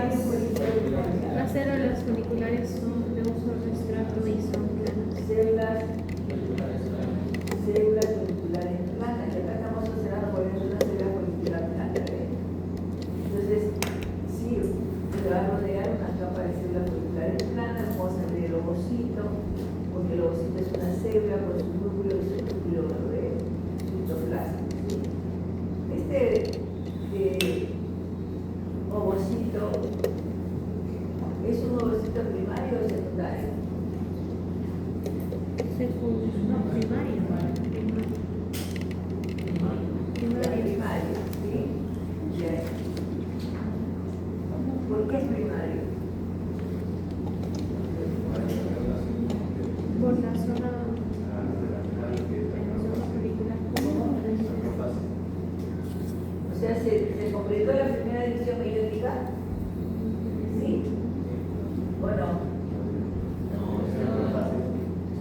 Las células foliculares son de un solo estrato y son planas. Células foliculares planas. Y acá estamos observando por ejemplo una célula folicular plana. ¿Ves? Entonces, sí, se va a rodear una capa de células foliculares planas. Vamos a ver el ovocito, porque el ovocito es una célula con su núcleo y su núcleo de citoplasma. ¿Sí? Este ovocito es un ovocito primario o secundario. No, primario. Primario, ¿sí? Bien. ¿Por qué es primario? Por la zona folicular. O sea, ¿se completó la primera división meiótica? ¿Sí? ¿O no?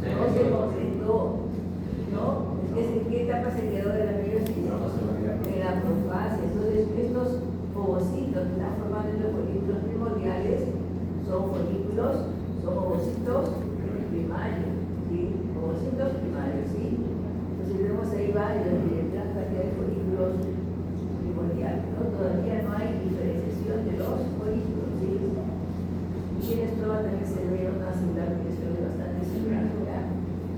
No se completó, ¿no? ¿En qué etapa se quedó de la meiosis? En la profase. Entonces, estos ovocitos que están formando los folículos primordiales son ovocitos primarios, ¿sí? Ovocitos primarios, ¿sí? Entonces, vemos ahí varios de gran cantidad de folículos primordiales, ¿no? Todavía no hay diferenciación de los folículos, ¿sí? Y en esto también se ve una celular que se ve bastante similar, ¿verdad?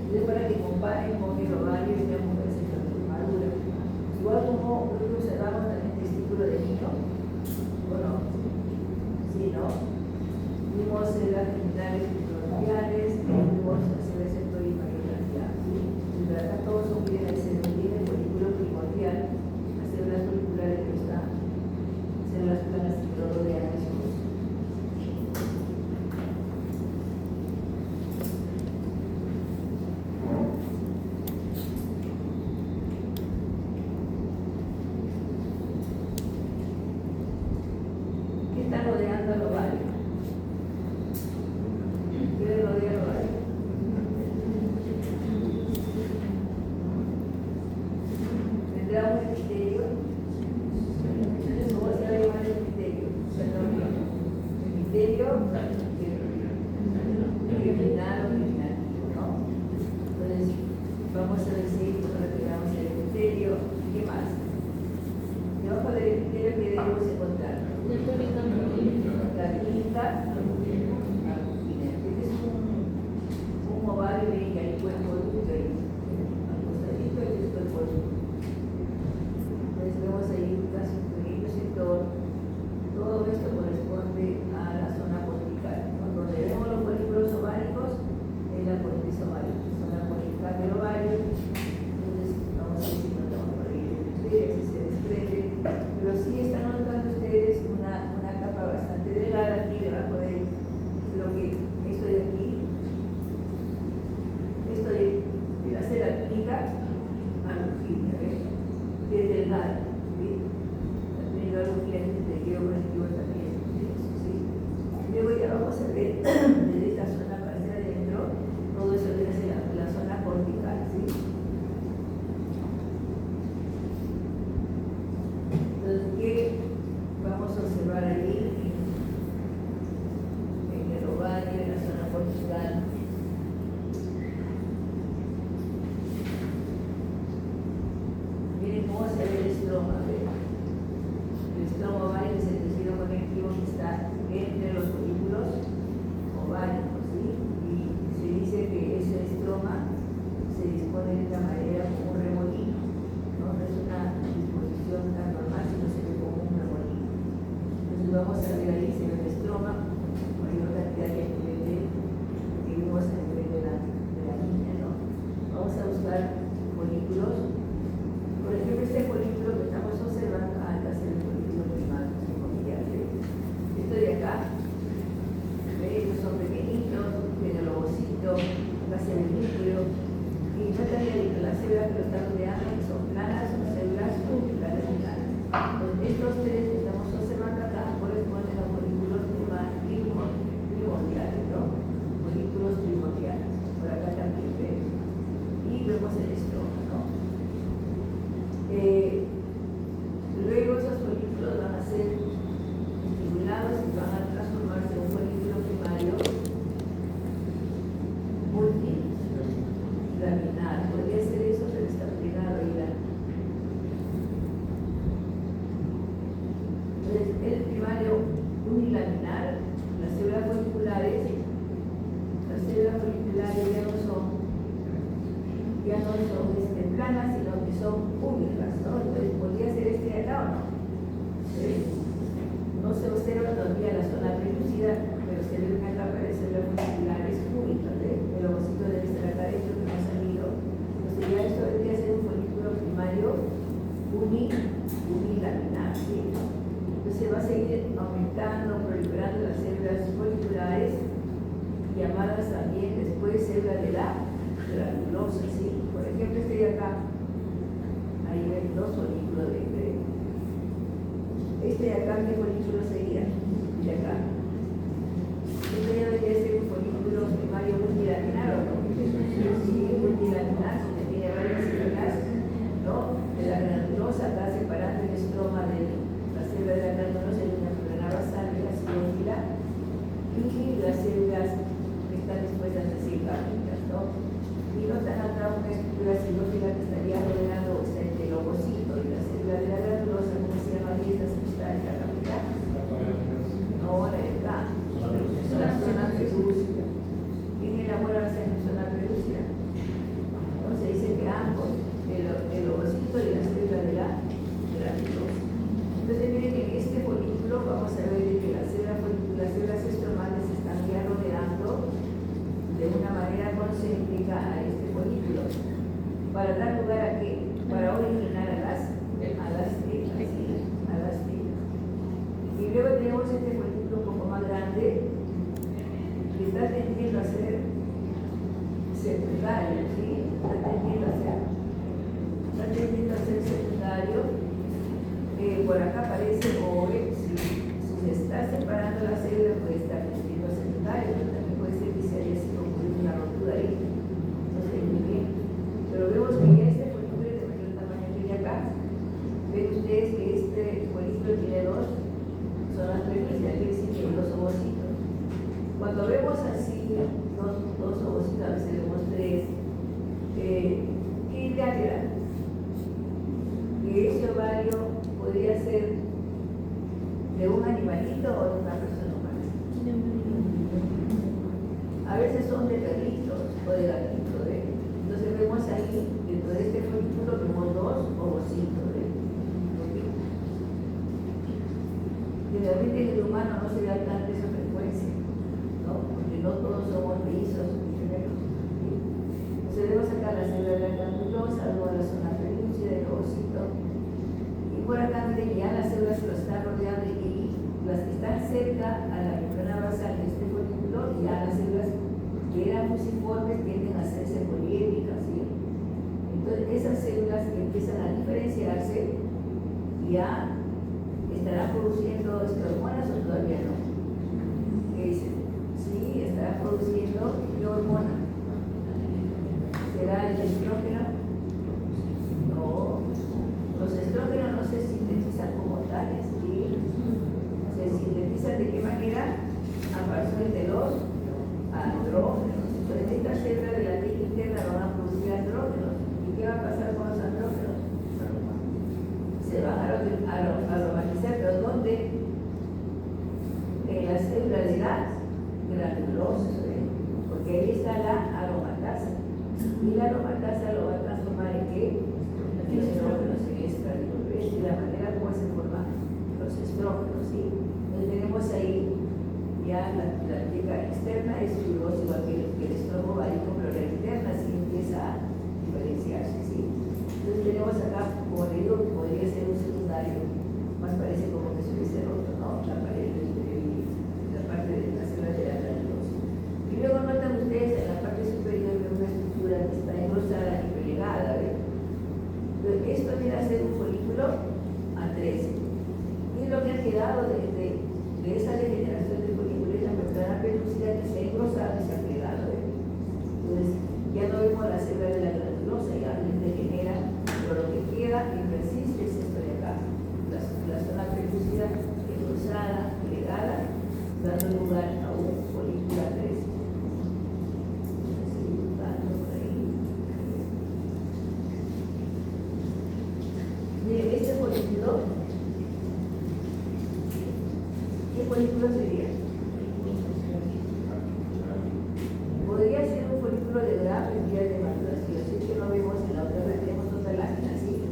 Es para que comparen con el ovario y vean cómo es esta madura. Igual como observamos también el testículo de niño, bueno, sí, ¿no? Vimos células terminales primordiales, vimos las células sectorimayoritarias, ¿sí? En verdad todos son bien el folículo primordial, las células foliculares que están, células planas que lo rodean a esos. ¿Qué está rodeando el ovario? ¿Qué le rodea el ovario? ¿Tendrá un epitelio? ¿Cómo se va a llamar el epitelio? Epitelio germinal o germinativo, ¿no? Entonces, vamos a decir, retiramos el epitelio. ¿Qué más? Debajo del epitelio, ¿qué debemos encontrar? La túnica angina. Este es un ovario y que hay cuerpo ducto ahí. Al costadito y esto el cuerpo. Entonces vemos ahí casi un pequeño sector. Todo esto corresponde a la zona cortical. Donde vemos los folículos ováricos es la corteza ovárica, zona cortical del ovario. Entonces vamos a ver si notamos por ahí el epitelio, si se desprende. Pero sí están notando ustedes una capa bastante delgada aquí debajo de lo que esto de aquí, esto de la célula túnica angina, ¿ves? Que es delgada, ¿sí? La túnica angina es el tejido conectivo también, ¿sí? Luego ya vamos a ver desde esta zona para hacia adentro, todo eso viene hacia la zona cortical, ¿sí? Entonces, ¿qué vamos a observar ahí en el ovario, en la zona cortical? Miren cómo se ve el estroma. El estroma ovárico es el tejido conectivo que está entre los folículos ováricos, ¿sí? Y se dice que ese estroma se dispone de esta manera como un remolino, ¿no? No es una disposición tan normal, sino se ve como un remolino. Entonces vamos a ver ahí, se ve el estroma, mayor cantidad que vimos en el nivel de la niña, ¿no? Vamos a buscar folículos. Por ejemplo, este folículo que estamos observando, acá es el folículo primario, esto de acá, estos son pequeñitos, tiene el ovocito, acá se ve el núcleo, y no también las células que lo están rodeando, que son planas, son células foliculares planas. Entonces, estos tres que estamos observando acá corresponden a folículos aumentando, proliferando las células foliculares, llamadas también después células de la granulosa, ¿sí? Por ejemplo, este de acá, ahí ven dos folículos de este de acá, ¿qué folículo sería? De acá. Este ya debería ser un folículo primario multilaminar, ¿o no? Sí, multilaminar, que tiene varias células, ¿no? De la granulosa, acá separando el estroma de la célula de la granulosa en una membrana basal de la cilíndrica, y las células que están dispuestas así cápticas, ¿no? Y notan acá una estructura cilíndrica que estaría rodeando entre el ovocito y la célula de la granulosa, ¿cómo se llama esta sustancia capital? No, la de acá, la zona pelúcida. ¿Quién elabora la zona pelúcida? Entonces dice que ambos, el ovocito y la célula de la granulosa. Entonces miren que en este folículo vamos a ver que las células estromales están ya rodeando de una manera concéntrica a este folículo. ¿Para dar lugar a qué? Para originar a las telas, ¿sí? A las telas. Y luego tenemos este folículo un poco más grande que está tendiendo a ser secundario, ¿sí? Está tendiendo a ser secundario. Por acá aparece OVE, si se está separando la célula puede estar tendiendo a secundario, pero también puede ser que se haya sido ocurrido una rotura ahí. Entonces, muy bien. Pero vemos que ya este folículo es de mayor tamaño que de acá. Ven ustedes que este folículo tiene dos zonas pelúcidas, quiere decir que dos ovocitos. Cuando vemos así dos ovocitos, a veces vemos tres, ¿qué idea le da? Que ese ovario podría ser de un animalito o de una persona humana. A veces son de perritos o de gatitos, ¿eh? Entonces vemos ahí, dentro de este folículo, vemos dos ovocitos, ¿eh? Generalmente en el humano no se da tanta esa frecuencia, ¿no? Porque no todos somos mellizos gemelos. Entonces vemos acá la célula de la granulosa, luego la zona pelúcida del ovocito. Y por acá miren ya las células que lo están rodeando y las que están cerca a la membrana basal de este folículo, ya las células que eran fusiformes tienden a hacerse poliédricas, ¿sí? Entonces esas células que empiezan a diferenciarse ya estarán produciendo hormonas o todavía no. ¿Qué dicen? Sí, estarán produciendo ¿qué hormona? ¿Será el estrógeno? No. Los estrógenos no se sintetizan como tales, ¿sí? Se sintetizan de qué manera? A partir de los andrógenos. Entonces, estas células de la tejido interna van a producir andrógenos. ¿Y qué va a pasar con los andrógenos? Se van a aromatizar, pero ¿dónde? En las células de la granulosa, ¿eh? Porque ahí está la aromatasa. Y la aromatasa lo va a transformar en qué? Estrógenos en estrógenos. ¿Ves? De la manera como se forman los estrógenos, ¿sí? Entonces tenemos ahí ya la teca externa es fibrosa igual que el estómago ovárico, pero la interna sí empieza a diferenciarse, ¿sí? Entonces tenemos acá, como le digo, que podría ser un secundario, más parece como que se hubiese roto, ¿no? La pared la parte de la célula de la granulosa. Y luego notan ustedes en la parte superior de una estructura que está engrosada y plegada, ¿ven? Esto viene a ser un folículo A13. Y lo que ha quedado de esa degeneración del folículo es la membrana pelúcida que se ha engrosado y se ha plegado. Entonces, ya no vemos la célula de la granulosa, ya degenera, pero lo que queda y persiste es esto de acá. La zona pelúcida engrosada, plegada, dando lugar a un folículo A13. Este folículo, ¿qué folículo sería? Podría ser un folículo de Graf en vías de maduración, si es que no vemos en la otra vez, tenemos otra lámina, ¿sí?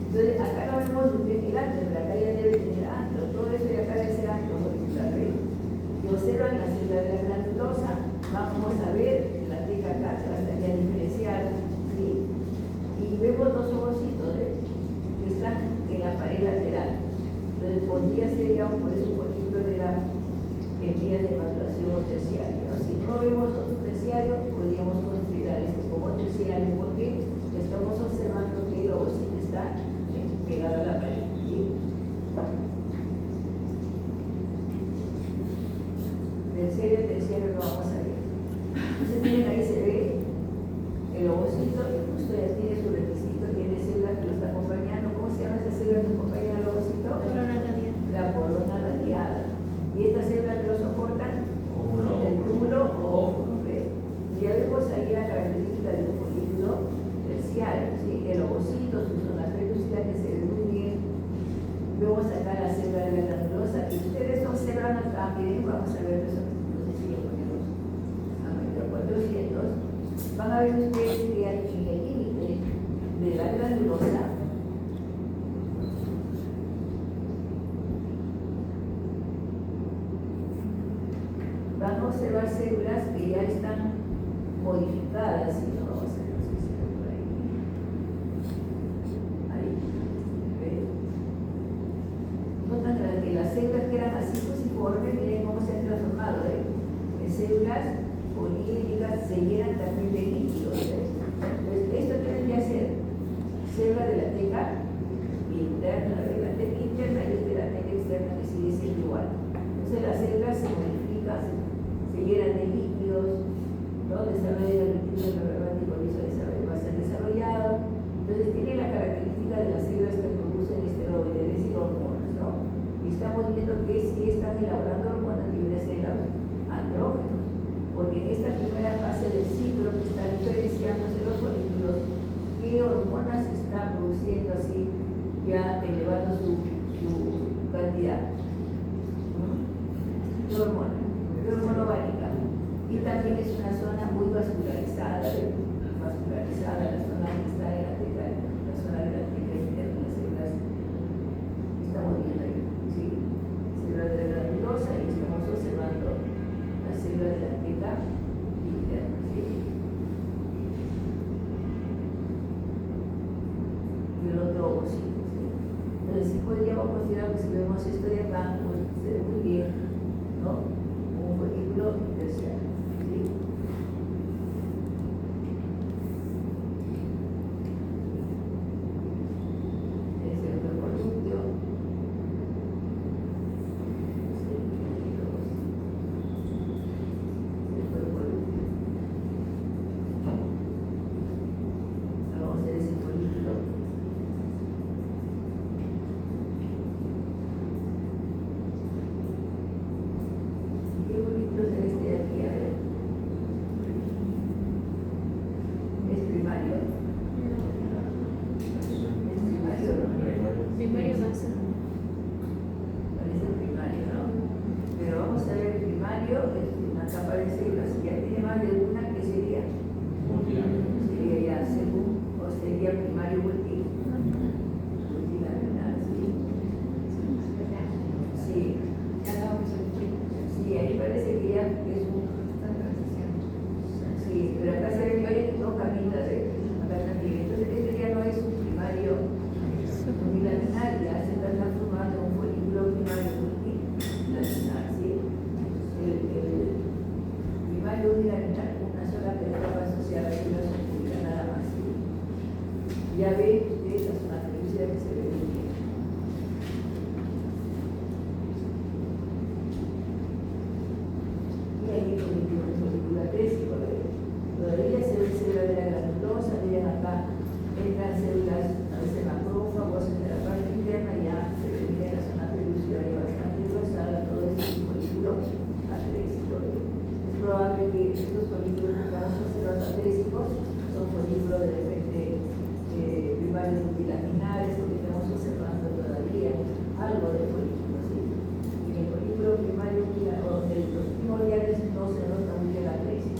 Entonces, acá no vemos nucleotilante, pero acá ya debe tener antro, todo eso de acá debe ser antro folicular, ¿ven? Y observan la célula de la granulosa, vamos a ver la teca acá, se va a estar ya diferenciada, ¿sí? Y vemos dos ovocitos, ¿ves? Que están en la pared lateral. Entonces, por podría ser ya por eso un folículo de la en vías de maduración o terciario. Si no vemos otro terciario, podríamos considerar este como terciario porque estamos observando que el ovocito está pegado a la pared. ¿Sí? Terciario no vamos a ver. Entonces miren, ahí se ve el ovocito y justo ya tiene su requisito, tiene célula que lo está acompañando. ¿Cómo se llama esa célula que acompaña al ovocito? La corona radiada. ¿Y estas células que lo soportan? El cúmulo o óvulo. Ya vemos ahí la característica de un folículo terciario, ¿sí? El ovocito, su zona pelúcida que se ve muy bien. Vemos acá la célula de la granulosa. Y ustedes observan acá, miren, vamos a ver eso. No sé si lo ponemos a meter 400. Van a ver ustedes que hay en el límite de la granulosa van a observar células que ya están modificadas, y no vamos a ver si se ve por ahí. Ahí, ¿ven? Notan que las células que eran así fusiformes, miren cómo se han transformado, en células políedricas, se llenan también de líquidos. Entonces, esto tiene que hacer célula de la teca interna, de la teca interna y de la teca externa, que sigue siendo igual. Entonces, las células se modifican, se llenan de líquidos, ¿no? Desarrollo del líquido relevante y desarrollo va a ser desarrollado. Entonces tiene la característica de las células que producen esteroides, es decir, hormonas, ¿no? Y estamos viendo que si están elaborando hormonas libres de los andrógenos, porque en esta primera fase del ciclo que está diferenciándose los folículos, qué hormonas están produciendo así, ya elevando su cantidad. ¿Qué hormona? ¿Qué hormona ovárica? Y también es una zona muy vascularizada, la zona que está en la teca, la zona de la teca interna, las células estamos viendo ahí, ¿sí? Células de la granulosa y estamos observando las células de la teca interna, ¿sí? Y el otro ovocito, ¿sí? Entonces sí podríamos considerar que si vemos esto de acá, pues se ve muy bien, ¿no? Un folículo terciario. Ya ven ustedes la zona pelúcida que se ve muy bien. Y ahí con el folículo tésico, todavía se ve células de la granulosa, miren acá, entran células, a veces macrófagos, en la parte interna ya se ve bien la zona pelúcida ya bastante grosada, todo este folículo atrésico. Es probable que estos folículos que estamos observando atrésicos son folículos de repente primarios multilaminares, porque estamos observando todavía algo de folículos, ¿sí? En el folículo primario o de los primordiales no se nota muy bien la crisis.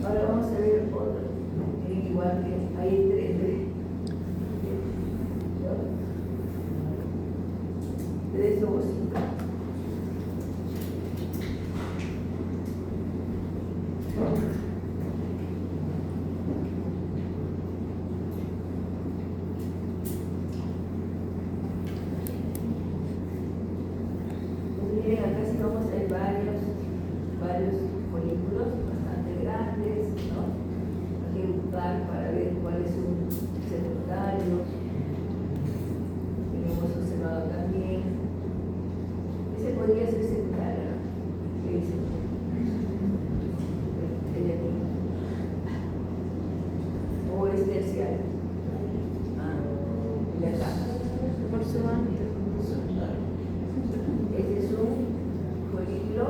Ahora vamos a ver otro, igual que hay tres ovocitos. es terciario? Ah, y acá. Por su ámbito. Este es un folículo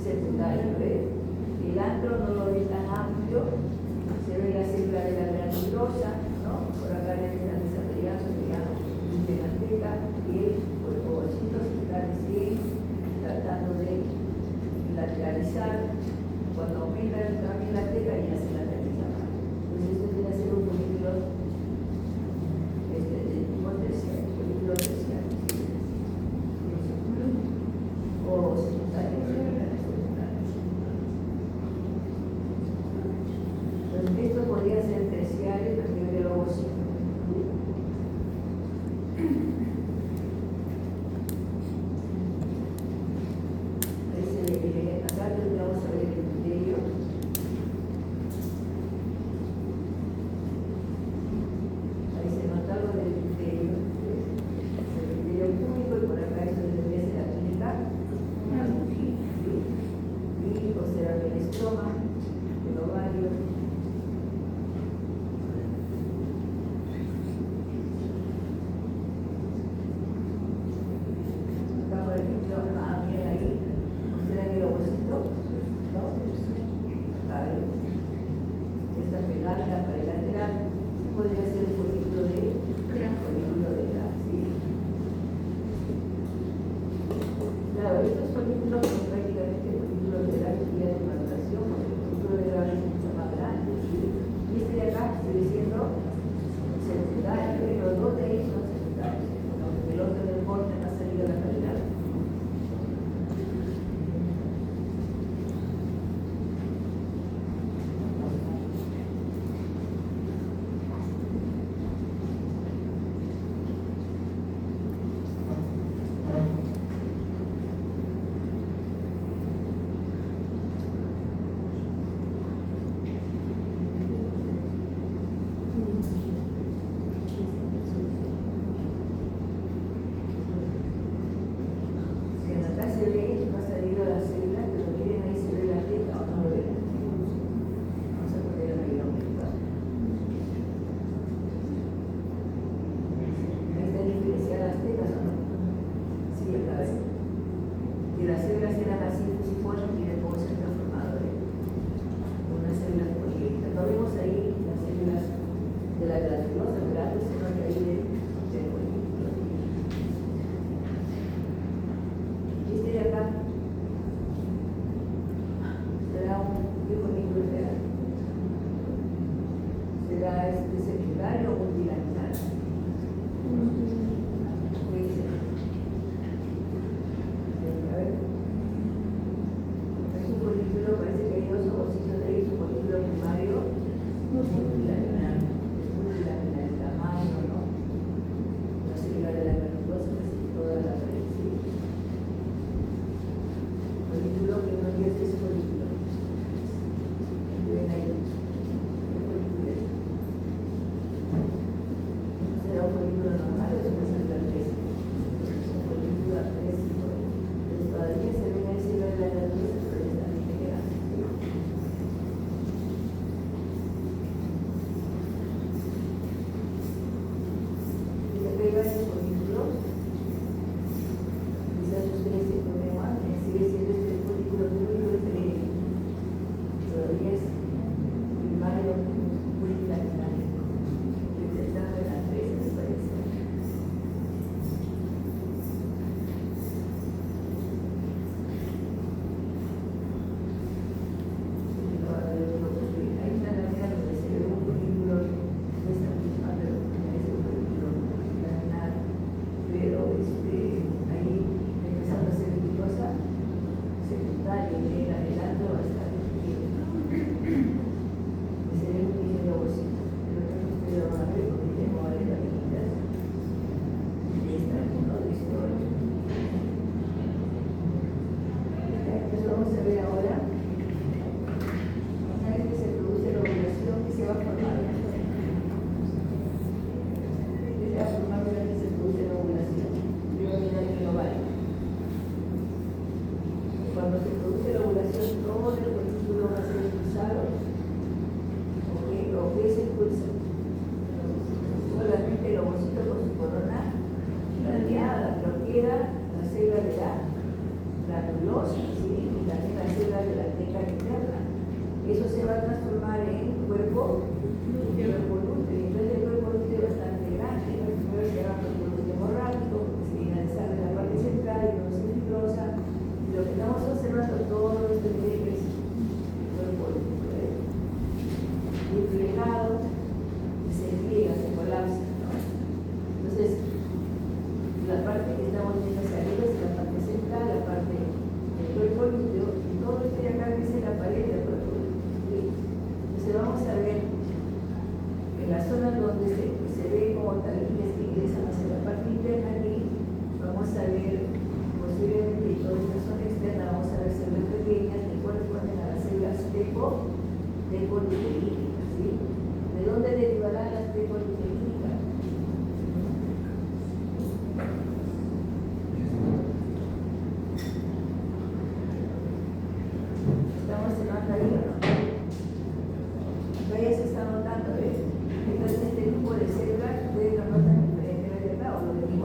secundario, ¿ves? El antro no lo ve tan amplio, se ve la célula de la granulosa, ¿no? Por acá le están desarrollando, digamos, de manteca, y el ovocito se está recién tratando de lateralizar. Cuando aumenta también la teca ya se lateraliza más. Entonces esto tiene que ser un folículo de tipo terciario, folículo terciario. O secundario, entonces esto podría ser terciario también del ovocito. Acá tendríamos a ver el epitelio. Ahí se nota algo del epitelio. El epitelio público y por acá eso debería ser la clínica. Y observar el estroma, el ovario. Acá por ejemplo, bien ahí, observan el ovocito, ¿no? Acá, esta pegada para el lateral podría ser el folículo de la, ¿sí? Claro, estos folículos son prácticamente folículos de la vía de maduración, porque el folículo de la es mucho más grande, ¿sí? Y este de acá sigue siendo secundario, ¿eh? Los dos de ahí son secundarios, el otro del corte no ha salido a la calidad. Acá se ve, no ha salido la célula, pero miren ahí se ve la teca o no lo ven. Vamos a poner el avión. Ahí están diferenciadas las tecas o no. Sí, acá ven. Y las células eran así fusiformes, miren cómo se han transformado. Unas células poliédricas. No vemos ahí las células de la granulosa, ¿verdad? Sino que ahí del folículo. Este de acá será un folículo real. Será secundario o multilaminar. ¿Qué dice? A ver. Es un folículo, parece que hay dos ovocitos de ahí, es un folículo primario multilaminar. Es multilaminar el tamaño, ¿no? La célula de la granulosa, casi toda la pared, ¿sí? Folículo que no es ese folículo. Ven ahí. El folículo.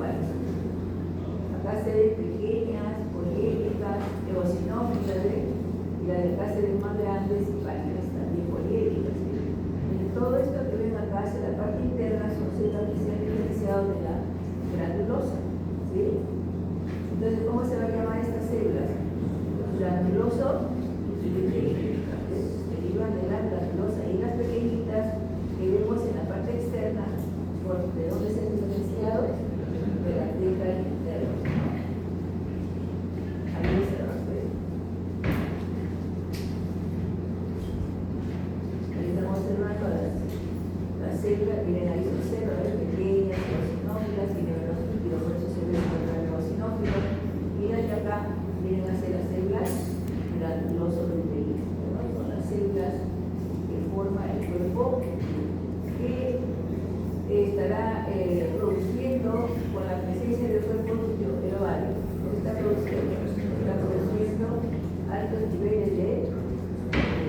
igual. Acá se ven pequeñas, poliédricas, eosinófilas, y las de acá se ven más grandes y pálidas, también poliédricas. Todo esto que ven acá hacia la parte interna son células que se han diferenciado de la granulosa. ¿Sí? Entonces, ¿cómo se va a llamar estas células? Granuloso derivan de la granulosa, y las pequeñitas que vemos en la parte externa, ¿de dónde se han diferenciado? De la teca interna. Ahí se va a ver. Ahí estamos observando las células, miren ahí son células pequeñas, eosinófilas, y neuronófilos, por eso se ve el eosinófilo. Miren de acá, miren hacia las células granuloso-proteínas, ¿no? Son las células que forman el cuerpo que estará produciendo con la presencia del cuerpo lúteo, el ovario. Lo que está produciendo altos niveles de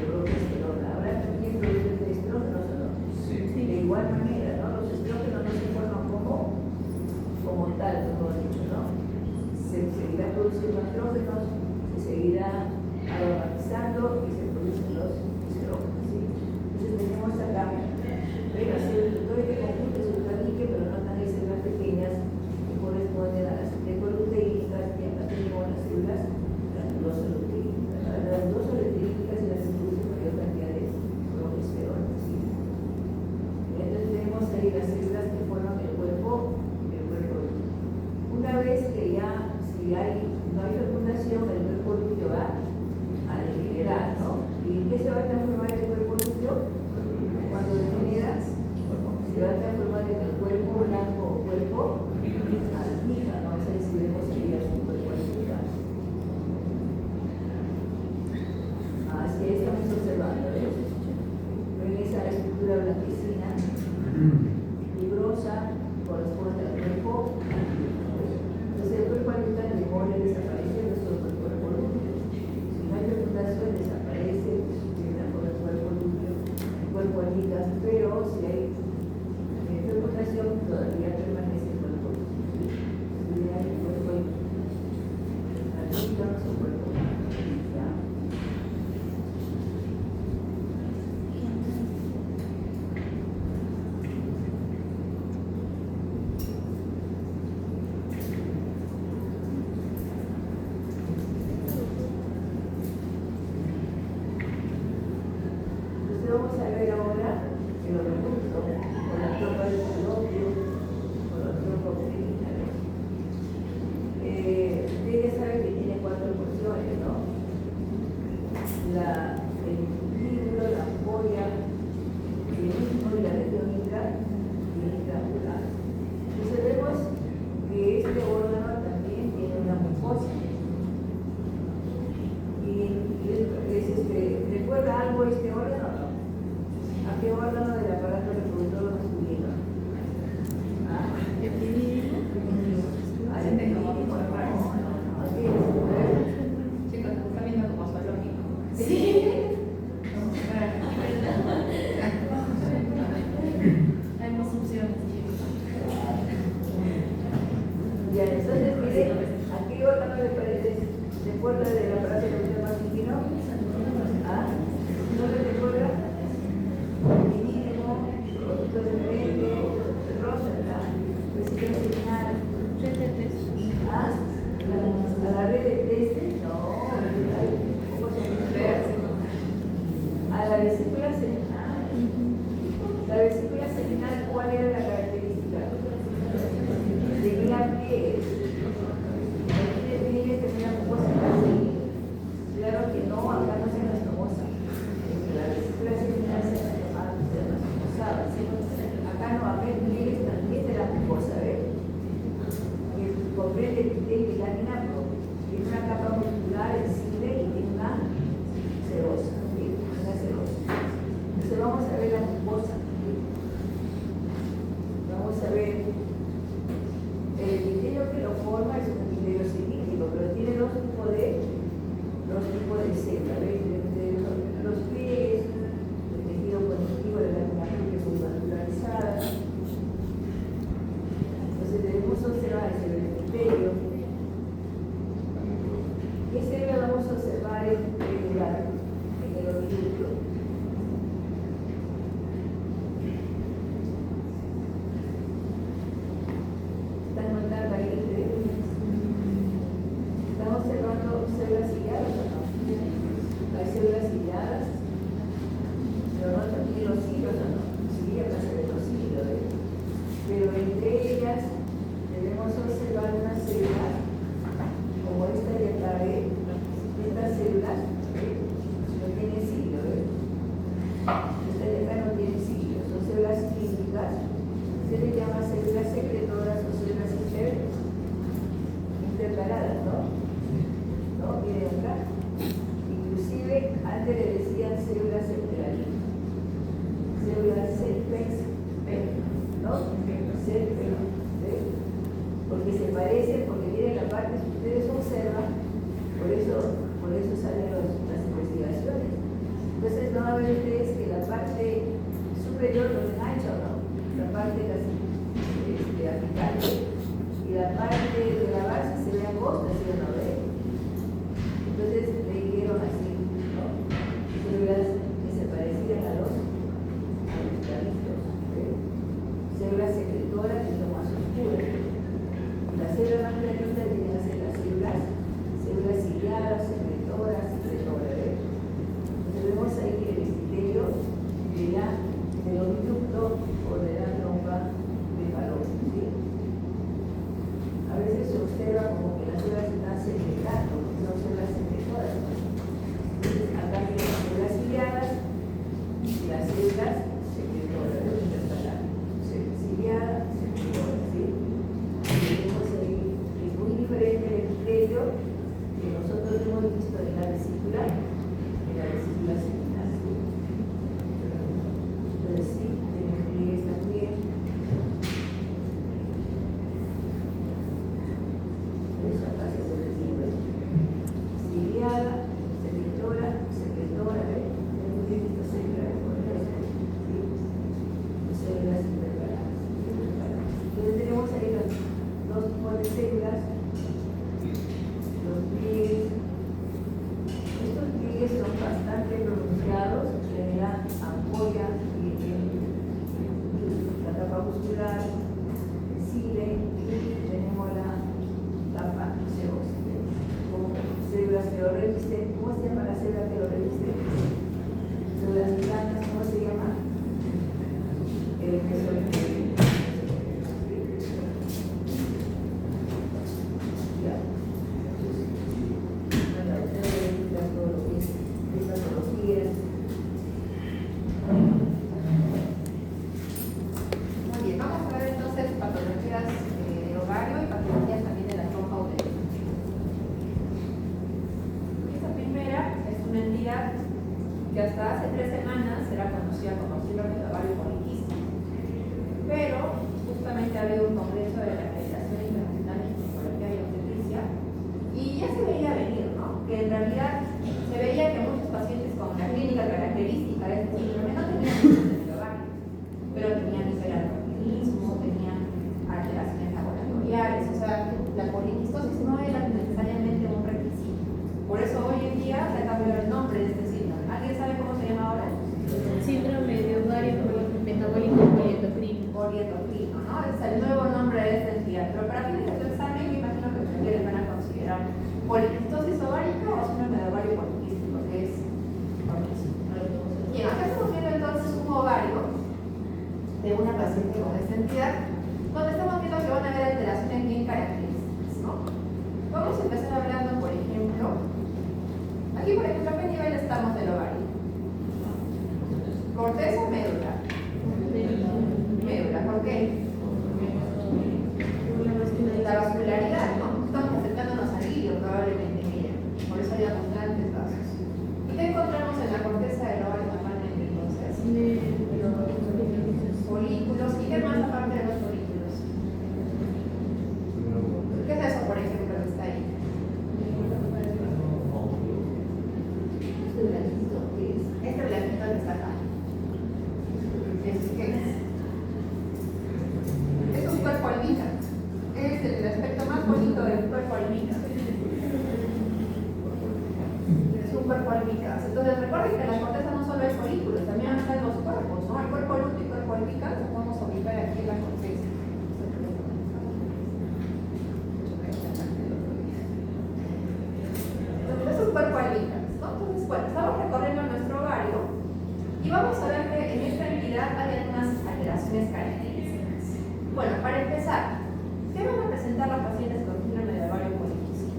progesterona. Ahora también producen de estrógenos o no. Sí. De igual manera, ¿no? Los estrógenos no se forman como tal, como he dicho, ¿no? Se seguirá produciendo estrógenos, se seguirá aromatizando y se producen los estrógenos. ¿Sí? Entonces tenemos acá, ven, todo este conjunto es ultranique, pero no tan células pequeñas que corresponden a las gluteínicas, y acá tenemos las células granuloso-luteínicas. Las granuloso-luteínicas y las que producen mayor cantidad de progesterona. ¿Sí? Entonces tenemos ahí las células que forman el cuerpo. Una vez que ya, si no hay fecundación, el cuerpo lúteo va a degenerar, ¿no? ¿Y en qué se va a transformar el cuerpo lúteo? Cuando degenera, se va a transformar en el cuerpo blanco o cuerpo almija, ¿no? O sea, si vemos que ya es un cuerpo almija. Así estamos observando, ¿ves? Ven esa estructura blanquecina, fibrosa, corresponde al cuerpo almija. Entonces el cuerpo almija en memoria desaparece el resto del cuerpo lúteo. Si no hay fecundación, desaparece el cuerpo lúteo, el cuerpo almija, pero si hay fecundación, todavía permanece el cuerpo lúteo. Si hay el cuerpo almija, su cuerpo almija. Vamos a ver ahora el oviducto, con la tropa de falopio, con la tropa uterina. Ustedes ya saben que tiene 4 porciones, ¿no? El líquido, la ampolla, el mismo y la región intraocular. Entonces vemos que este órgano también tiene una mucosa. ¿Recuerda algo este órgano? ¿A qué órgano del aparato reproductor masculino? ¿Ah? ¿Al epidídimo? Chicos, ¿están viendo como zoológico? Sí. Hay más opciones, chicos. Ya, entonces, miren, ¿a qué órgano le parece? ¿Recuerda del aparato reproductor masculino? ¿Ah? ¿No le recuerda? Epidídimo, producto de mente, róstata, resistencia seminal. ¿Ah? ¿A la red de teste? No, a la vesícula seminal. La vesícula seminal, ¿cuál era la característica? Tenía pliegues. Tiene pliegues, tenía mucosa así. la parte aplicante, y la parte de la base se ve angosta, ¿sí o no? Entonces le dieron así, ¿no? Células que se parecían a los claritos, células secretoras que son más oscuras. Las células más claritas vienen a ser las células ciliadas, secretoras, Entonces vemos ahí que el epitelio del oviducto o de la trompa de Fallope, ¿sí? A veces se observa como que las células están secretando, porque son células secretoras. Entonces acá tienen las células ciliadas y las células secretoras, ciliada, secretora, ¿sí? Y vemos ahí que es muy diferente el epitelio que nosotros hemos visto en la vesícula seminal, ¿sí? Entonces sí, tenemos pliegues también. Eso acá se recibe. Ciliada, secretora, tenemos bien visto células ¿sí? Células intercaladas. Entonces tenemos ahí los dos tipos de células, los pliegues. Estos pliegues son bastante pronunciados, que le dan ampolla y la capa muscular, el cile, y tenemos la capa seosa, como células feoresistentes. ¿Cómo se llama la célula feoresistente? Células planas, ¿cómo se llama? Muy bien, vamos a ver entonces patologías del ovario y patologías también de la trompa uterina. Esta primera es una entidad que hasta hace 3 semanas era conocida como síndrome de ovario poliquístico, pero justamente ha habido un congreso de la Federación Internacional de Ginecología y Obstetricia y ya se veía venir, ¿no? Que en realidad se veía que muchos pacientes con la clínica característica de este síndrome no tenían síndrome del ovario, pero tenían hiperandrogenismo, tenían alteraciones laboratoriales, o sea, la poliquistosis no era necesariamente un requisito. Por eso hoy en día se ha cambiado el nombre de este síndrome. ¿Alguien sabe cómo se llama ahora? Síndrome de ovario metabólico Poliendocrino, ¿no? Es el nuevo nombre de esta entidad. Pero para fines de tu examen, me imagino que ustedes van a considerar poliquistosis ovárica o síndrome de ovario poliquístico, que es poliquístico. Bien, acá estamos viendo entonces un ovario de una paciente con esta entidad, donde estamos viendo que van a haber alteraciones bien características, ¿no? Vamos a empezar hablando, por ejemplo, aquí por ejemplo, ¿a qué nivel estamos del ovario? ¿Corteza o médula? Médula, ¿por qué? La vascularidad, ¿no? Estamos acercándonos al hilo probablemente, miren, por eso hay abundantes vasos. ¿Y qué encontramos en la corteza del ovario normalmente entonces? Folículos, ¿y qué más aparte de los folículos? ¿Qué es eso, por ejemplo, que está ahí? Este blanquito que está acá. ¿Qué es? Es un cuerpo almita. Es el aspecto más bonito del cuerpo almita. Es un cuerpo almita. Entonces recuerden que en la corteza no solo hay folículos, también están los cuerpos, ¿no? El cuerpo lúteo y cuerpo almita los vamos a ubicar aquí en la corteza. Entonces es un cuerpo almita, ¿no? Entonces, bueno, estamos recorriendo nuestro ovario y vamos a ver que en esta entidad hay algunas alteraciones características. Bueno, para empezar, ¿qué van a presentar los pacientes con síndrome de ovario poliquístico?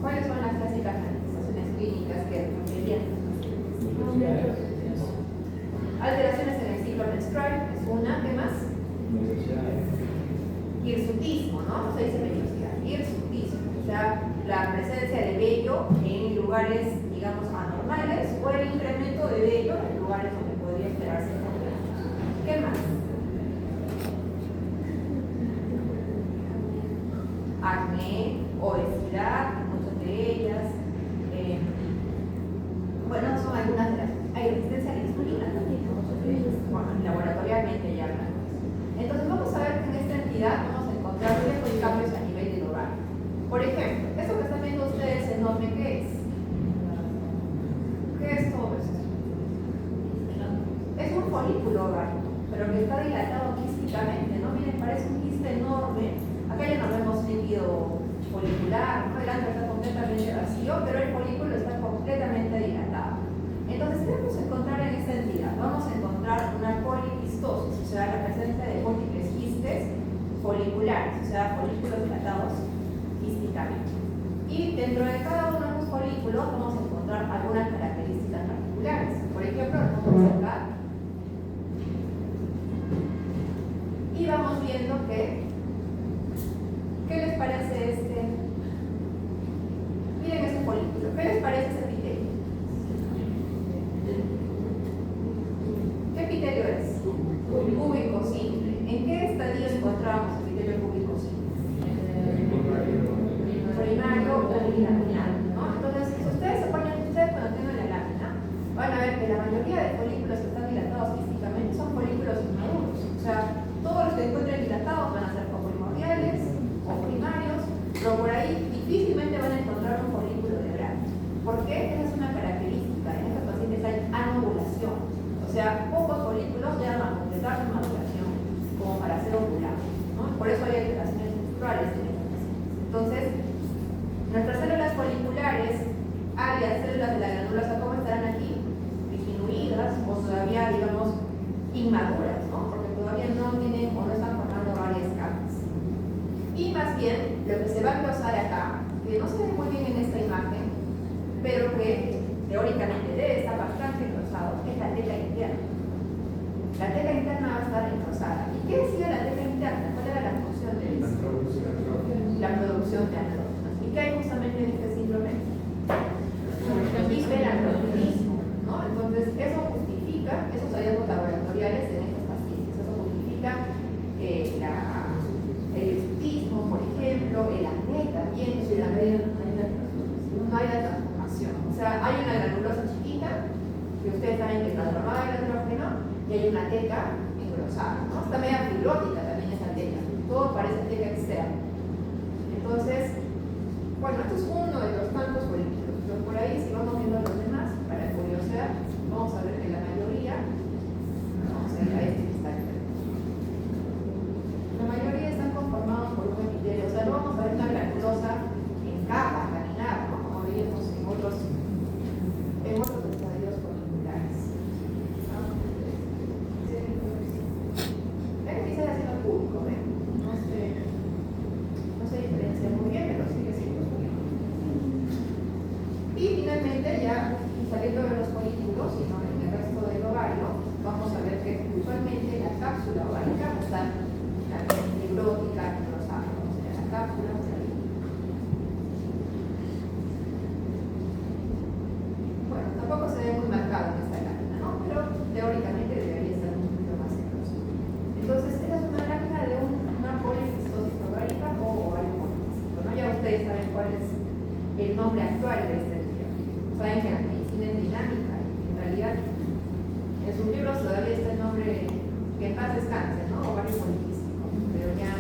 ¿Cuáles son las clásicas manifestaciones clínicas que requerían? Alteraciones en el ciclo menstrual es una. ¿Qué más? Hirsutismo, ¿no? No se dice vellosidad. Hirsutismo, o sea, la presencia de vello en lugares, digamos, anormales o el incremento de vello en lugares donde podría esperarse encontrar. ¿Qué más? Acné, obesidad, muchas de ellas. Bueno, son algunas de las. Hay resistencia a la insulina también, ¿no? Bueno, laboratorialmente ya folículo ovárico, pero que está dilatado quísticamente, ¿no? Miren, parece un quiste enorme. Acá ya no vemos líquido folicular, ¿no? El antro está completamente vacío, pero el folículo está completamente dilatado. Entonces, ¿qué vamos a encontrar en esta entidad? Vamos a encontrar una poliquistosis, o sea, la presencia de múltiples quistes foliculares, o sea, folículos dilatados quísticamente. Y dentro de cada uno de los folículos vamos a encontrar algunas características particulares. Por ejemplo, vamos acá y vamos viendo que, ¿qué les parece este? Miren ese folículo, ¿qué les parece ese epitelio? ¿Qué epitelio es? Cúbico simple. ¿En qué estadio encontramos el epitelio cúbico simple? Primario o bilateral, ¿no? Entonces, si ustedes se ponen, ustedes cuando tengan la lámina, van a ver que la mayoría de folículos que están dilatados quísticamente son folículos inmaduros. O sea, todos los que encuentren dilatados van a ser o primordiales o primarios, pero por ahí difícilmente van a encontrar un folículo de grano. ¿Por qué? Esa es una característica. En estos pacientes hay anovulación. O sea, pocos folículos llegan a completar su maduración como para ser ovulados, ¿no? Por eso hay alteraciones estructurales en estos pacientes. Entonces, nuestras células foliculares, alias células de la granulosa, ¿cómo estarán aquí? Disminuidas o todavía, digamos, inmaduras, ¿no? Porque todavía no tienen o no están formando varias capas. Y más bien, lo que se va a englosar acá, que no se ve muy bien en esta imagen, pero que teóricamente debe estar bastante englosado, es la tela interna. La tela interna va a estar englosada. ¿Y qué decía la tela interna? ¿Cuál era la función de eso? La producción de andrógenos. ¿Y qué hay justamente en este síndrome? Hiperandrogenismo, ¿no? Entonces, eso justifica esos hallazgos laboratoriales en estos pacientes. Eso justifica el hirsutismo, por ejemplo, el acné también, si no hay la transformación. O sea, hay una granulosa chiquita, que ustedes saben que está transformada el andrógeno, y hay una teca engrosada, ¿no? Está media fibrótica también esa teca. Todo parece teca externa. Entonces, bueno, esto es uno de los tantos folículos. Pero por ahí, si vamos viendo los demás, para curiosear, vamos a ver que la mayoría, vamos a ver a este que está aquí. La mayoría están conformados por un epitelio. O sea, no vamos a ver una granulosa en capas, laminar, ¿no? Como veíamos en otros estadios foliculares. ¿No? Ven que está haciendo cúbico, ¿ven? No se diferencia muy bien, pero sigue siendo cúbico. Y finalmente, ya saliendo de los folículos, sino en el resto del ovario, vamos a ver que usualmente la cápsula ovárica está también fibrótica, engrosada. O sea, la cápsula está ahí. Bueno, tampoco se ve muy marcado en esta lámina, ¿no? Pero teóricamente debería estar un poquito más engrosado. Entonces, esta es una lámina de una poliquistosis ovárica o ovario poliquístico, ¿no? Ya ustedes saben cuál es el nombre actual de este libro. Saben que la medicina es dinámica y en realidad en sus libros todavía está el nombre que en paz descanse, ¿no? Ovario poliquístico. Pero ya,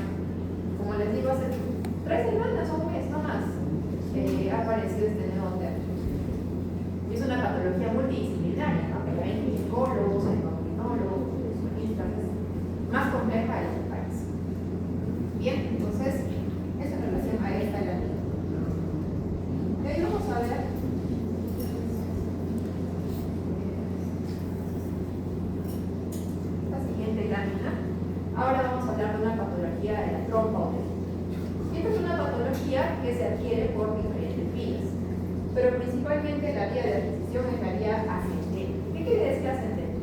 como les digo, hace 3 semanas o un mes, no más, ha aparecido este nuevo término. Es una patología multidisciplinaria, ¿no? Que la ven ginecólogos, endocrinólogos, nutricionistas, es más compleja de lo que parece. Bien, entonces, eso en relación a esta lámina. De ahí vamos a ver esta siguiente lámina. Ahora vamos a hablar de una patología de la trompa uterina. Esta es una patología que se adquiere por diferentes vías, pero principalmente la vía de adquisición es la vía ascendente. ¿Qué quiere decir ascendente?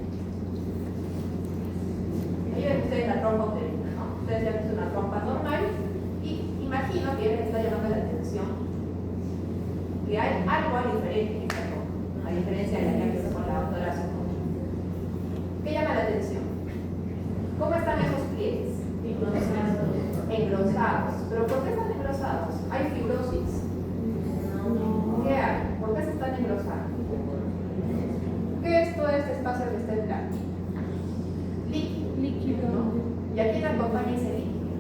Ahí ven ustedes la trompa uterina, ¿no? Ustedes ya han visto una trompa normal y imagino que les está llamando la atención que hay algo diferente en esta trompa, a diferencia de la que empezó con la doctora Soto. ¿Qué llama la atención? ¿Cómo están esos pliegues? Engrosados. ¿Pero por qué están engrosados? ¿Hay fibrosis? ¿Qué hay? ¿Por qué se están engrosando? ¿Qué es todo este espacio que está en blanco? Líquido, ¿no? ¿Y a quién acompaña ese líquido?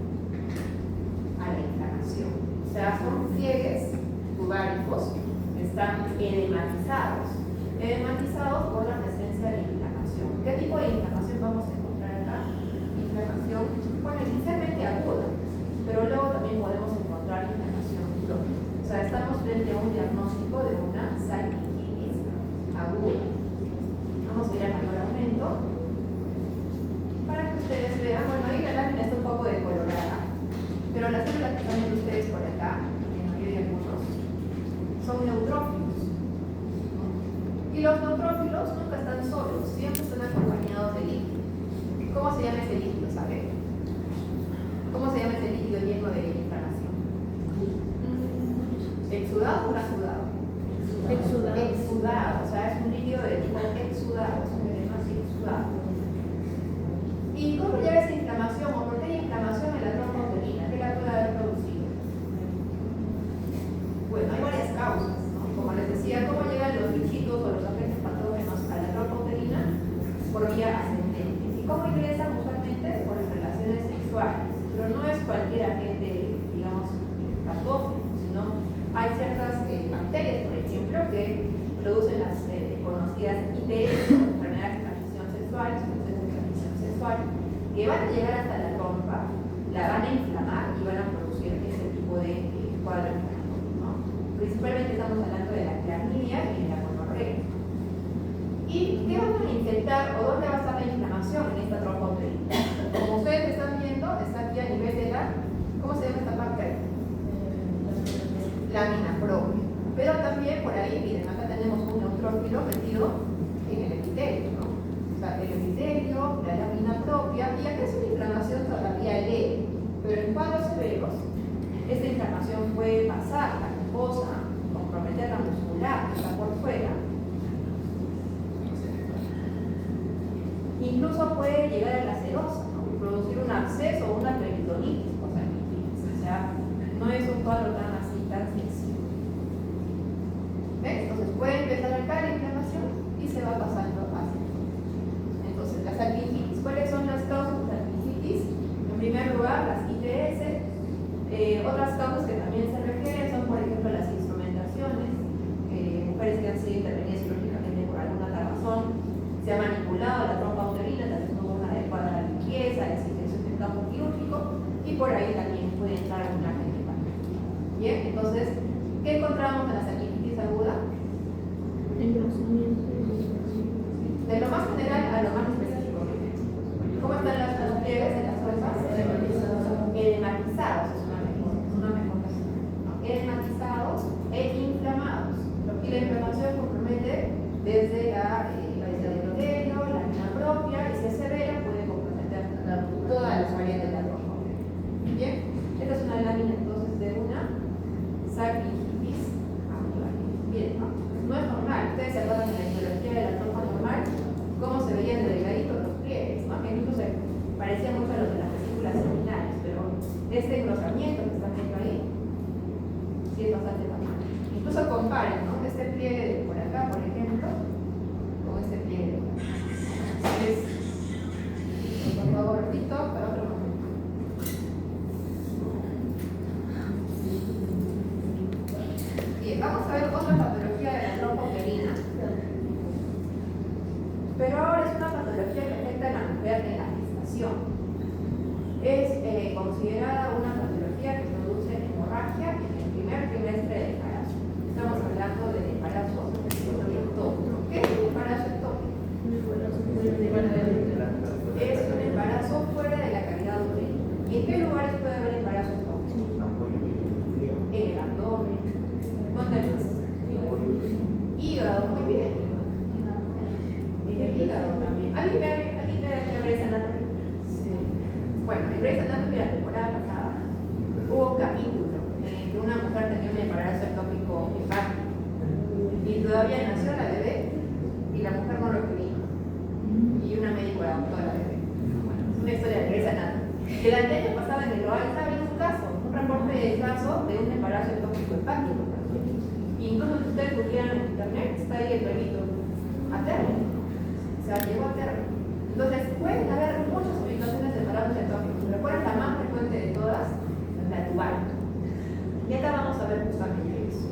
A la inflamación. O sea, son pliegues tubáricos que están edematizados. Edematizados por la presencia de inflamación. ¿Qué tipo de inflamación vamos a encontrar acá inflamación, bueno, inicialmente aguda, pero luego también podemos encontrar inflamación crónica. O sea, estamos frente a un diagnóstico de una salpingitis aguda. Vamos a ir al mayor aumento para que ustedes vean. Bueno, ahí la lámina está un poco decolorada, pero las células que están viendo ustedes por acá, en la mayoría de algunos, son neutrófilos. Y los neutrófilos nunca están solos, siempre están acompañados de líquido. ¿Cómo se llama ese líquido, sabe? ¿Cómo se llama ese líquido lleno de inflamación? ¿Exudado o nasudado? Exudado. Exudado, o sea, es un líquido de tipo exudado, es un veneno así exudado. ¿Y cómo llega esa inflamación o por qué hay inflamación en la trompa uterina? ¿Qué la puede haber producido? Bueno, hay varias causas, ¿no? Como les decía, ¿cómo llegan los bichitos o los agentes patógenos a la trompa uterina? Por vía ascendente. ¿Y cómo ingresan? Usualmente por las relaciones sexuales. Pero no es cualquier agente, digamos, patógeno, sino hay ciertas bacterias, por ejemplo, que producen las conocidas ITS, enfermedades de transmisión sexual, que van a llegar hasta la trompa, la van a inflamar y van a producir ese tipo de cuadro inflamatorio, ¿no? Principalmente estamos hablando de la clamidia y de la gonorrea. ¿Y qué van a infectar o dónde va a estar la inflamación en esta trompa uterina? Como ustedes están viendo, está aquí a nivel de la, ¿cómo se llama esta parte? Lámina propia. Pero también por ahí, miren, acá tenemos un neutrófilo metido en el epitelio, ¿no? O sea, el epitelio, la lámina propia, y acá es una inflamación todavía leve, pero en cuadros severos, esta inflamación puede pasar la mucosa, comprometer la muscular que está por fuera, incluso puede llegar a la serosa, ¿no? Y producir un absceso o una peritonitis o sea, no es un cuadro tan así, tan sencillo. ¿Ves? Entonces puede empezar acá la inflamación y se va pasando hacia. Entonces, la salpingitis. ¿Cuáles son las causas de salpingitis? En primer lugar, las ITS. Otras causas que también se refieren son, por ejemplo, las instrumentaciones. Mujeres que han sido intervenidas quirúrgicamente por alguna razón, se ha manipulado la trompa uterina, tal vez no hubo una adecuada limpieza, la desinfección del campo quirúrgico, y por ahí también puede entrar un agente patógeno. Bien, entonces, ¿qué encontramos en la salpingitis aguda? Engrosamiento. De lo más general a lo más específico. ¿Cómo están los pliegues de las fuerzas? Edematizados, es una mejor versión, ¿no? Edematizados e inflamados. Y la inflamación compromete desde la epitelio, la lámina propia, y si es severa puede comprometer todas las variantes de la trompa. Bien, esta es una lámina entonces de una salpingitis aguda. Bien, ¿no? No es normal. Ustedes se acuerdan de la etiología de la trompa normal, cómo se veían delgaditos los pliegues, ¿no? Que incluso se parecía mucho a los de las vesículas seminales, pero este engrosamiento que están viendo ahí sí es bastante normal. Incluso comparen, ¿no? Este pliegue de por acá, por ejemplo, con este pliegue de acá. Entonces, por favor, repito, para otro momento. Bien, vamos a ver otra patología de la trompa uterina. Pero ahora es una patología que afecta a la mujer en la gestación. Es considerada una patología que produce hemorragia en el primer trimestre del embarazo. Estamos hablando del embarazo ectópico. ¿Qué es un embarazo ectópico? Es un embarazo fuera de la cavidad uterina. ¿Y en qué lugares puede haber embarazo ectópico? En el abdomen. ¿Dónde más? Hígado, muy bien. En el hígado también. ¿Alguien ve Grey's Anatomy? Sí. Bueno, en Grey's Anatomy la temporada pasada hubo un capítulo en el que una mujer tenía un embarazo ectópico hepático y todavía nació la bebé y la mujer no lo quería. Y una médico la adoptó a la bebé. Bueno, es una historia de Grey's Anatomy. El año pasado en el OAI estaba viendo un caso, un reporte de caso de un embarazo ectópico hepático. Incluso si ustedes googlean en internet, está ahí el bebito a término. O sea, llegó a término. Entonces, pueden haber muchas ubicaciones de embarazos ectópicos. Recuerden, la más frecuente de todas, la tubal. Y acá vamos a ver justamente eso.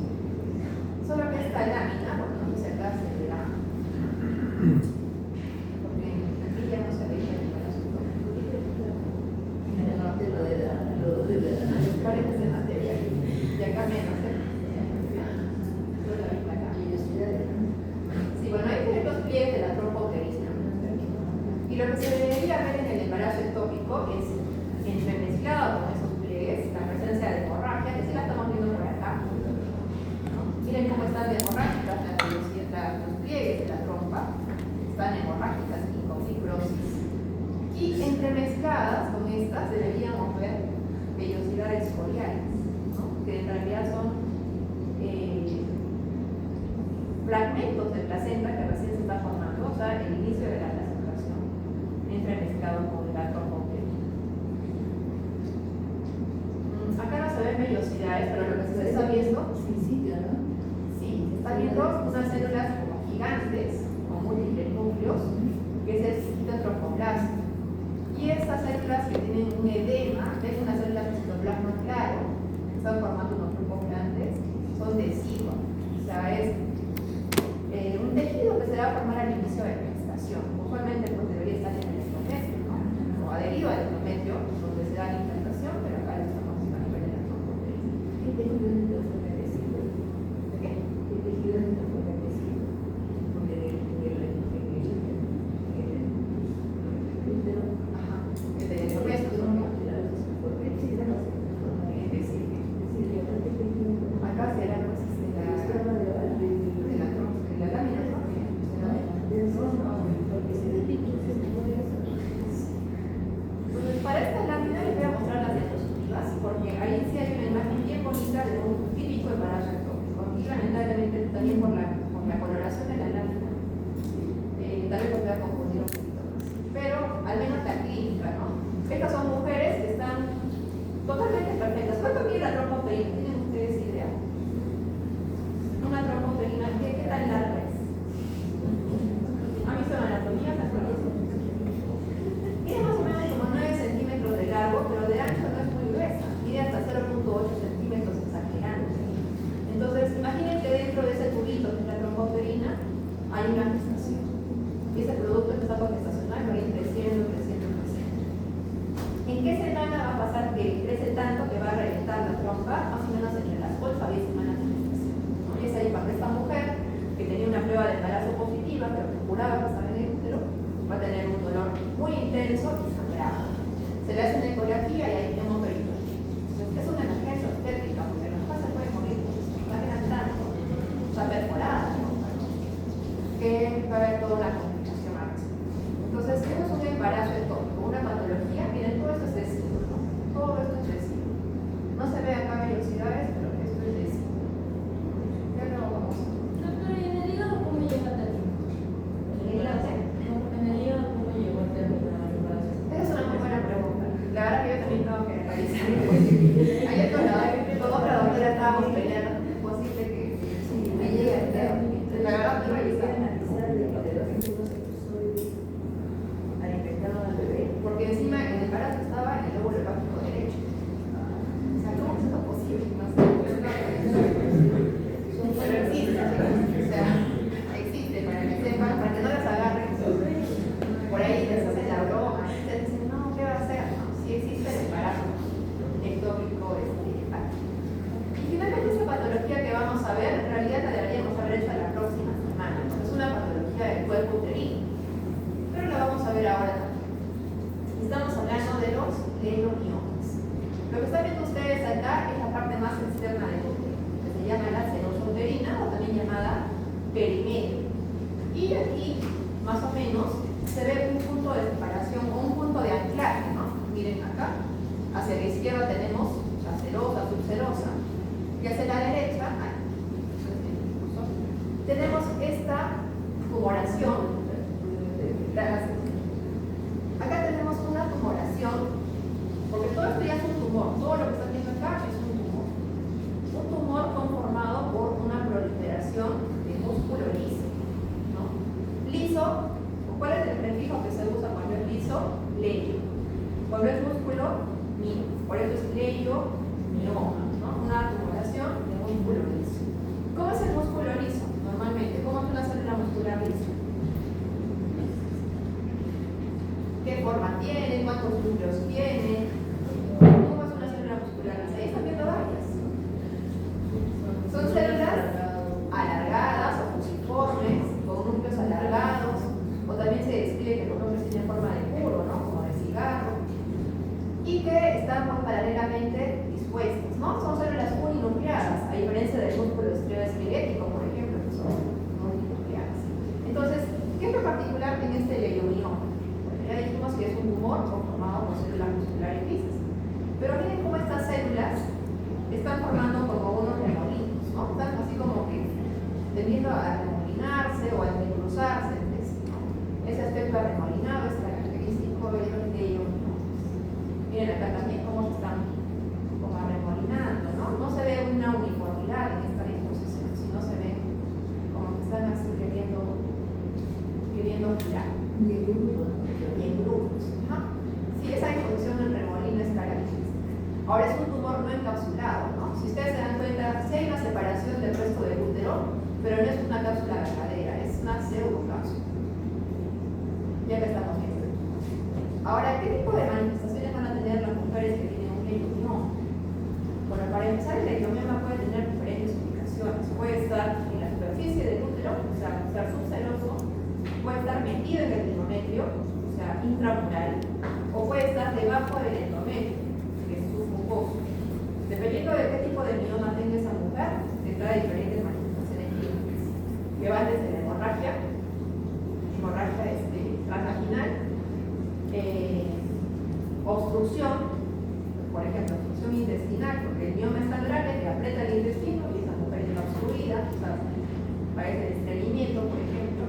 Solo que esta lámina, bueno, no se acá se verá. Porque aquí ya no se ve. a ver en el embarazo ectópico es entremezclado con esos pliegues, la presencia de hemorragia, que sí la estamos viendo por acá, ¿no? Miren cómo están de hemorrágicas los pliegues de la trompa, están hemorrágicas y con fibrosis. Y entremezcladas con estas deberíamos ver vellosidades foliares, ¿no? Que en realidad son fragmentos de placenta que recién se está formando, o sea, el inicio de la placentación, entremezclado con la trombopelina. Acá no se ven vellosidades, pero lo que se está viendo, Sí, ¿no? sí, se está viendo unas células como gigantes, con múltiples núcleos, que es el citoplasma. Y estas células que tienen un edema, es una célula de citoplasma claro, que están formando unos grupos grandes, son deciduos. O sea, es un tejido que se va a formar al inicio de la gestación. Usualmente pues debería estar en el endometrio, ¿no? O adherido al endometrio, donde se da la implantación, pero acá lo estamos haciendo a nivel de la trombopelina. ¿Qué tejido es el fortalecido? ¿De qué? ¿Qué tejido es el fortalecido? Porque el útero. Ajá. El de endometrio, ¿no? Acá será pues de la lámina, ¿no? Pues para esta lámina les voy a mostrar las diapositivas, porque ahí sí hay una imagen bien bonita de un típico embarazo ectópico. Y lamentablemente también por la coloración de la lámina, tal vez los voy a confundir un poquito más. Pero al menos la clínica, ¿no? Estas son mujeres que están totalmente perfectas. ¿Cuánto mide la trombopelina? ¿Tienen ustedes idea? Una trombopelina, ¿qué tan larga es? ¿Han visto en anatomía? Tiene más o menos como 9 centímetros de largo, pero de ancho no es muy gruesa. Mide hasta 0.8 centímetros exagerando. Entonces, imaginen que dentro de ese tubito que es la trombopelina hay una gestación. Y ese producto está por gestacional va a ir creciendo. ¿En qué semana va a pasar que crece tanto que va a reventar la trompa? Más o menos entre las 8 a 10 semanas de gestación. Y es ahí cuando esta mujer, que tenía una prueba de embarazo positiva, pero que juraba que estaba en el útero, va a tener un dolor muy intenso y sangrado. Se le hace una ecografía y ahí tenemos peritoneum. Es una emergencia obstétrica, porque la mujer se puede morir porque se sangran tanto, está perforada, ¿no? Que va a haber toda una complicación más. Entonces, esto es un embarazo ectópico, una patología. Miren, todo esto es decido, ¿no? Todo esto es decido. No se ve acá velocidades, pero esto es decido. Ya lo vamos a ver. Doctora, ¿y en el hígado cómo llega a término? ¿En el hígado? En el hígado cómo llegó a término la embarazo? Esa es una muy buena pregunta. La verdad que yo también tengo que realizar. Ayer con otra doctora estábamos peleando. ¿Es posible que me llegue al término? La verdad que revisar. Porque encima el embarazo estaba en el lóbulo hepático derecho. O sea, ¿cómo es esto posible? No sé. Pero existe. O sea, existe para que sepan, para que no las agarren. Por ahí les hacen la broma. Ustedes dicen, no, ¿qué va a hacer? No, sí existe el embarazo ectópico hepático. Y finalmente esa patología que vamos a ver, en realidad la deberíamos haber hecho la próxima semana. Porque es una patología del cuerpo uterino. Pero la vamos a ver ahora también. Estamos hablando de los lenomiomas. Lo que están viendo ustedes acá es la parte más externa del útero, que se llama la senosa uterina o también llamada perimedio. Y aquí, más o menos, se ve un punto de separación o un punto de anclaje, ¿no? Miren acá, hacia la izquierda tenemos la serosa, subserosa, y hacia la derecha, tenemos esta tumoración. Acá tenemos una tumoración, porque todo esto ya es un tumor, todo lo que están viendo acá es un tumor. Un tumor conformado por una proliferación de músculo liso, ¿no? Liso, ¿cuál es el prefijo que se usa cuando es liso? Leyo. Cuando es músculo, mio. Por eso es leyo-mioma, ¿no? Una tumoración de músculo liso. ¿Cómo es el músculo liso? Normalmente, ¿cómo es una célula muscular lisa? ¿Qué forma tiene? ¿Cuántos núcleos tiene? ¿Cómo es una célula muscular? Ahí están viendo varias. Son células alargadas o fusiformes, con núcleos alargados, o también se describe que los núcleos tienen forma de cubo, ¿no? Como tumor conformado por células musculares lisas. Pero miren cómo estas células están formando como unos remolinos, ¿no? Están así como que tendiendo a remolinarse o a entrecruzarse entre sí, ¿no? Ese aspecto arremolinado es característico de los glioblastoma. Miren acá también cómo se están como arremolinando, ¿no? No se ve una uniformidad en esta disposición, sino se ve como que están así queriendo girar. Y el grupo. Y en grupos. ¿No? Sí, esa disposición en remolino es característica. Ahora es un tumor no encapsulado, ¿no? Si ustedes se dan cuenta, sí hay una separación del resto del útero, pero no es una cápsula ganadera, es una pseudocápsula. Ya que estamos viendo. Ahora, ¿qué tipo de manifestaciones van a tener las mujeres que tienen un glioblastoma? Bueno, para empezar, el glioblastoma puede tener diferentes ubicaciones. Puede estar en la superficie del útero, o sea, estar subseroso, puede estar metido en el endometrio, o sea, intramural, o puede estar debajo del endometrio, que es submucoso. Dependiendo de qué tipo de mioma tenga esa mujer, tendrá diferentes manifestaciones clínicas, que van desde la hemorragia transvaginal, obstrucción, por ejemplo, obstrucción intestinal, porque el mioma es tan grande que aprieta el intestino y esa mujer está obstruida, o sea, parece el estreñimiento, por ejemplo.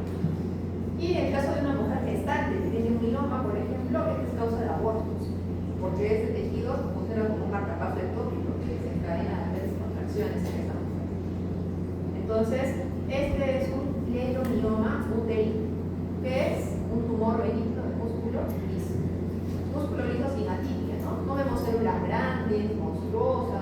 Y en el caso de una mujer gestante que tiene un mioma, por ejemplo, esto es causa de abortos, porque ese tejido funciona como un marcapaso ectópico que desencadena grandes contracciones en esa mujer. Entonces, este es un glioblastoma uterino, que es un tumor benigno de músculo liso. Músculo liso sin atipia, ¿no? No vemos células grandes, monstruosas,